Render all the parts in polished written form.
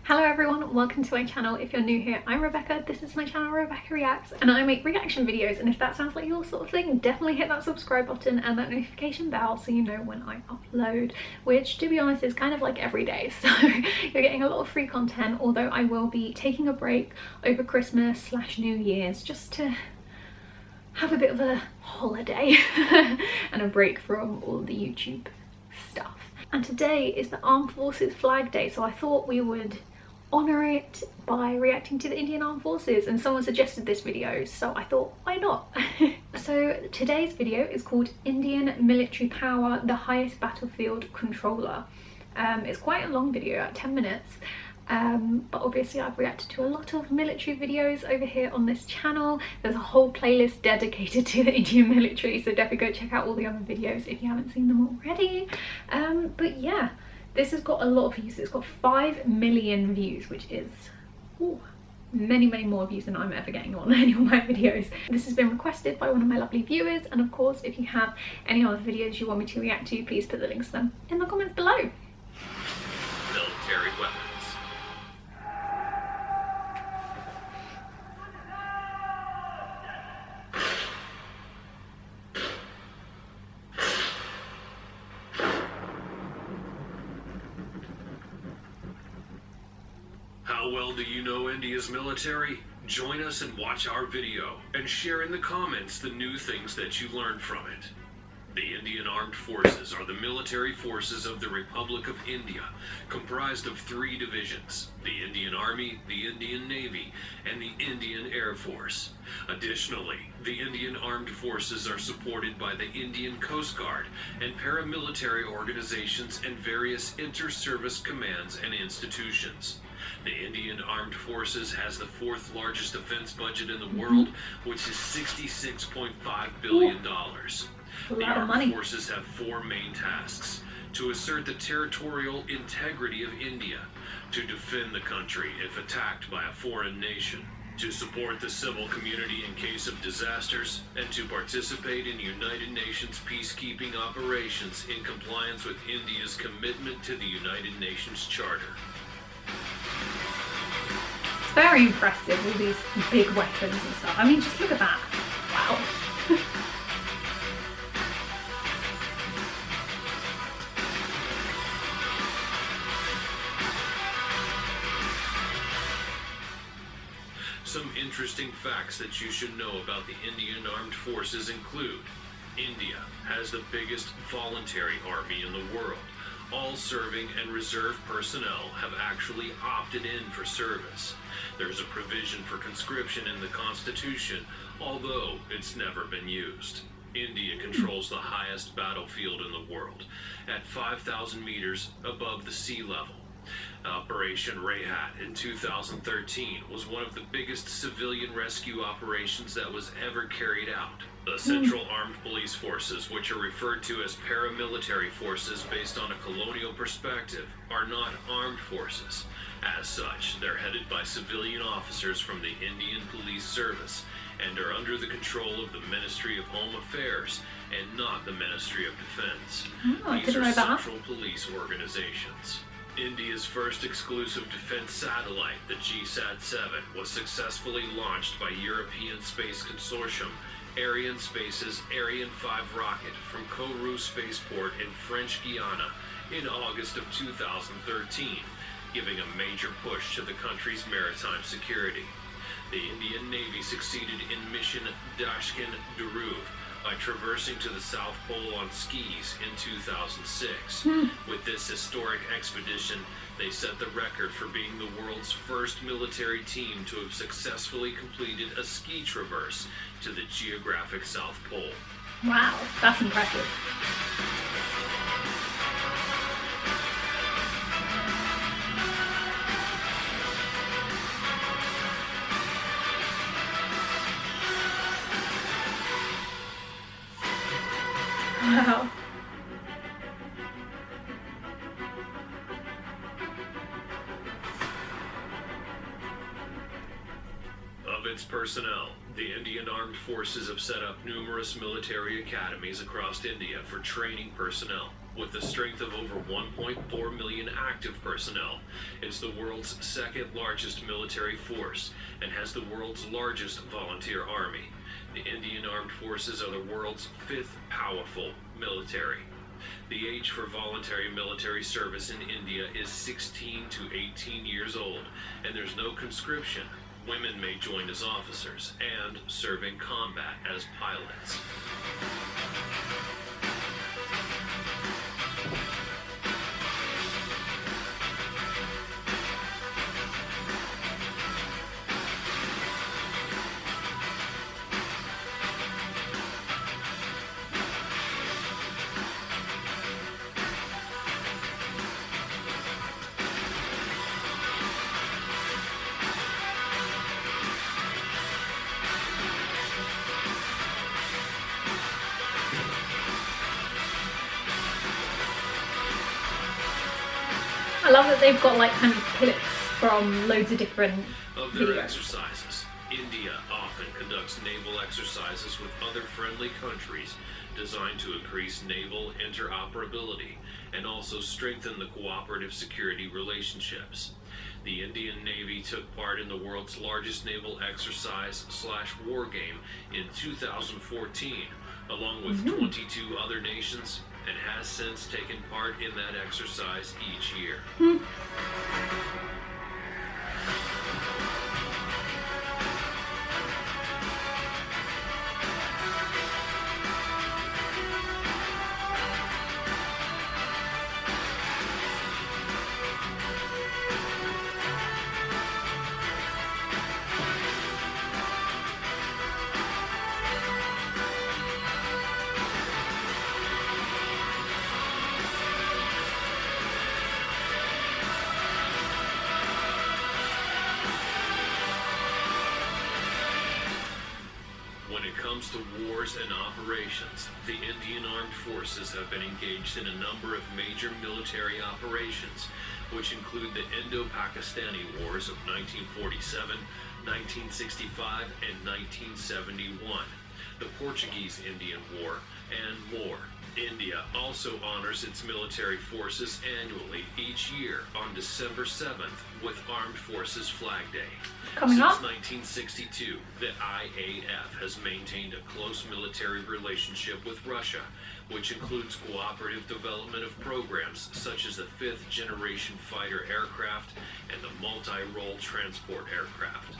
Hello everyone, welcome to my channel. If you're new here, I'm Rebecca, this is my channel Rebecca Reacts, and I make reaction videos, and if that sounds like your sort of thing, definitely hit that subscribe button and that notification bell so you know when I upload, which to be honest is kind of like every day, so you're getting a lot of free content, although I will be taking a break over Christmas / New Year's just to have a bit of a holiday and a break from all the YouTube stuff. And today is the Armed Forces Flag Day, so I thought we would honour it by reacting to the Indian Armed Forces, and someone suggested this video, so I thought, why not? So today's video is called Indian Military Power, the Highest Battlefield Controller. It's quite a long video, at 10 minutes, but obviously I've reacted to a lot of military videos over here on this channel. There's a whole playlist dedicated to the Indian military, so definitely go check out all the other videos if you haven't seen them already. But yeah, this has got a lot of views. It's got 5 million views, which is many more views than I'm ever getting on any of my videos. This has been requested by one of my lovely viewers, and of course if you have any other videos you want me to react to, please put the links to them in the comments below. Military weapons. How well do you know India's military? Join us and watch our video and share in the comments the new things that you learned from it. The Indian Armed Forces are the military forces of the Republic of India, comprised of 3 divisions: the Indian Army, the Indian Navy, and the Indian Air Force. Additionally, the Indian Armed Forces are supported by the Indian Coast Guard and paramilitary organizations and various inter-service commands and institutions. The Indian Armed Forces has the 4th largest defense budget in the world, which is $66.5 billion. The Armed Forces have 4 main tasks: to assert the territorial integrity of India, to defend the country if attacked by a foreign nation, to support the civil community in case of disasters, and to participate in United Nations peacekeeping operations in compliance with India's commitment to the United Nations Charter. It's very impressive, all these big weapons and stuff. I mean, just look at that. Wow. Some interesting facts that you should know about the Indian Armed Forces include: India has the biggest voluntary army in the world. All serving and reserve personnel have actually opted in for service. There's a provision for conscription in the Constitution, although it's never been used. India controls the highest battlefield in the world, at 5,000 meters above the sea level. Operation Rehat in 2013 was one of the biggest civilian rescue operations that was ever carried out. The Central Armed Police Forces, which are referred to as paramilitary forces based on a colonial perspective, are not armed forces. As such, they're headed by civilian officers from the Indian Police Service and are under the control of the Ministry of Home Affairs and not the Ministry of Defense. These are central police organizations. India's first exclusive defense satellite, the GSAT-7, was successfully launched by European Space Consortium Arianespace's Ariane 5 rocket from Kourou Spaceport in French Guiana in August of 2013, giving a major push to the country's maritime security. The Indian Navy succeeded in mission Dashkin-Dhruv by traversing to the South Pole on skis in 2006. With this historic expedition, they set the record for being the world's first military team to have successfully completed a ski traverse to the geographic South Pole. Wow, that's impressive. Wow. Of its personnel, the Indian Armed Forces have set up numerous military academies across India for training personnel, with a strength of over 1.4 million active personnel. It's the world's second largest military force and has the world's largest volunteer army. The Indian Armed Forces are the world's fifth powerful military. The age for voluntary military service in India is 16 to 18 years old, and there's no conscription. Women may join as officers and serve in combat as pilots. I love that they've got like kind of clips from loads of different of their videos. Exercises. India often conducts naval exercises with other friendly countries designed to increase naval interoperability and also strengthen the cooperative security relationships. The Indian Navy took part in the world's largest naval exercise/war game in 2014, along with 22 other nations, and has since taken part in that exercise each year. When it comes to wars and operations, the Indian Armed Forces have been engaged in a number of major military operations, which include the Indo-Pakistani Wars of 1947, 1965, and 1971, the Portuguese-Indian War, and more. India also honors its military forces annually each year on December 7th with Armed Forces Flag Day. Coming up. Since 1962, the IAF has maintained a close military relationship with Russia, which includes cooperative development of programs such as the 5th generation fighter aircraft and the multi-role transport aircraft.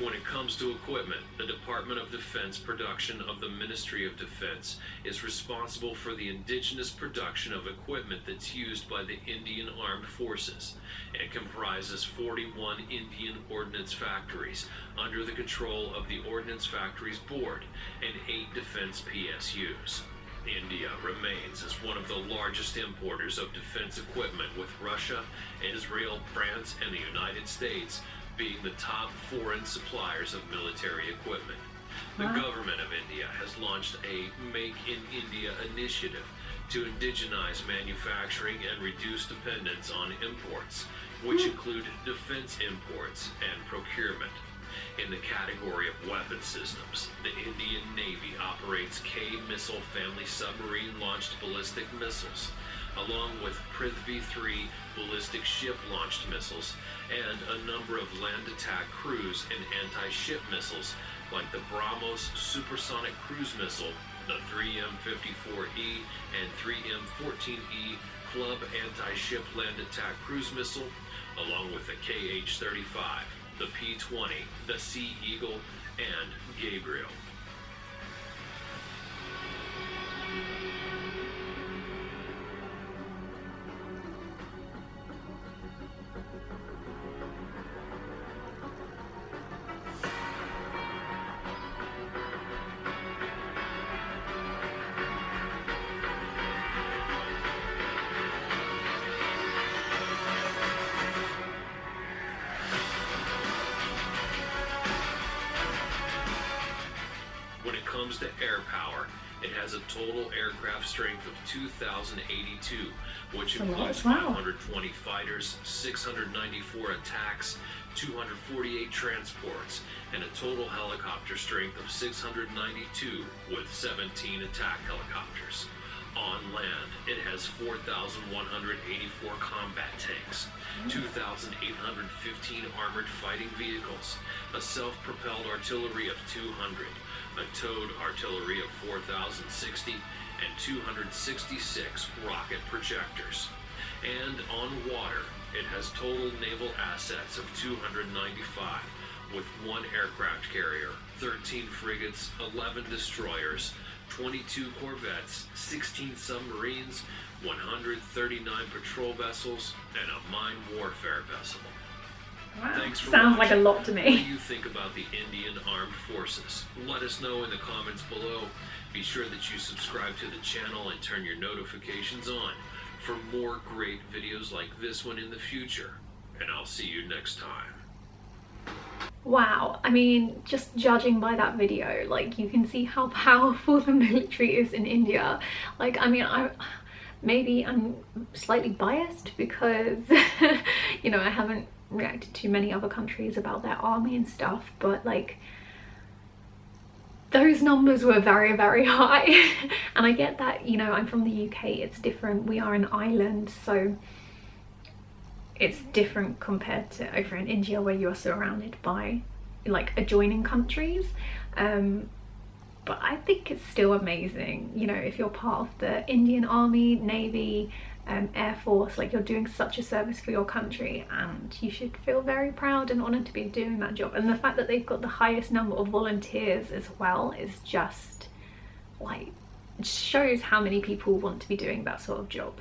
When it comes to equipment, the Department of Defense production of the Ministry of Defense is responsible for the indigenous production of equipment that's used by the Indian Armed Forces. It comprises 41 Indian ordnance factories under the control of the Ordnance Factories Board and 8 defense PSUs. India remains as one of the largest importers of defense equipment, with Russia, Israel, France, and the United States being the top foreign suppliers of military equipment. The government of India has launched a Make in India initiative to indigenize manufacturing and reduce dependence on imports, which include defense imports and procurement. In the category of weapon systems, the Indian Navy operates K-missile family submarine-launched ballistic missiles, along with Prithvi-3 ballistic ship-launched missiles, and a number of land attack cruise and anti-ship missiles like the BrahMos supersonic cruise missile, the 3M54E and 3M14E club anti-ship land attack cruise missile, along with the KH-35, the P-20, the Sea Eagle, and Gabriel. air power, it has a total aircraft strength of 2,082, which includes 520 fighters, 694 attacks, 248 transports, and a total helicopter strength of 692 with 17 attack helicopters. On land, it has 4,184 combat tanks, 2,815 armored fighting vehicles, a self-propelled artillery of 200, a towed artillery of 4,060, and 266 rocket projectors. And on water, it has total naval assets of 295, with 1 aircraft carrier, 13 frigates, 11 destroyers, 22 corvettes, 16 submarines, 139 patrol vessels, and a mine warfare vessel. Wow. Thanks for Sounds watching. like a lot to me. What do you think about the Indian Armed Forces? Let us know in the comments below. Be sure that you subscribe to the channel and turn your notifications on for more great videos like this one in the future. And I'll see you next time. Wow, I mean, just judging by that video, like, you can see how powerful the military is in India. Like, I mean, maybe I'm slightly biased because you know, I haven't reacted to many other countries about their army and stuff, but like, those numbers were very, very high. And I get that, you know, I'm from the UK, it's different, we are an island, so it's different compared to over in India where you're surrounded by like adjoining countries. But I think it's still amazing, you know, if you're part of the Indian Army, Navy, Air Force, like, you're doing such a service for your country, and you should feel very proud and honoured to be doing that job. And the fact that they've got the highest number of volunteers as well is just like, it shows how many people want to be doing that sort of job.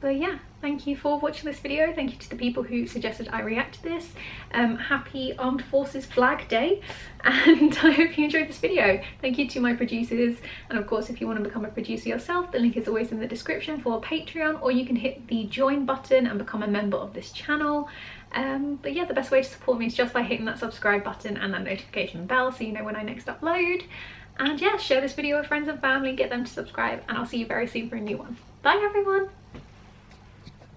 But yeah, thank you for watching this video. Thank you to the people who suggested I react to this. Happy Armed Forces Flag Day, and I hope you enjoyed this video. Thank you to my producers, and of course, if you want to become a producer yourself, the link is always in the description for Patreon, or you can hit the join button and become a member of this channel. But yeah, the best way to support me is just by hitting that subscribe button and that notification bell so you know when I next upload. And yeah, share this video with friends and family, get them to subscribe, and I'll see you very soon for a new one. Bye everyone!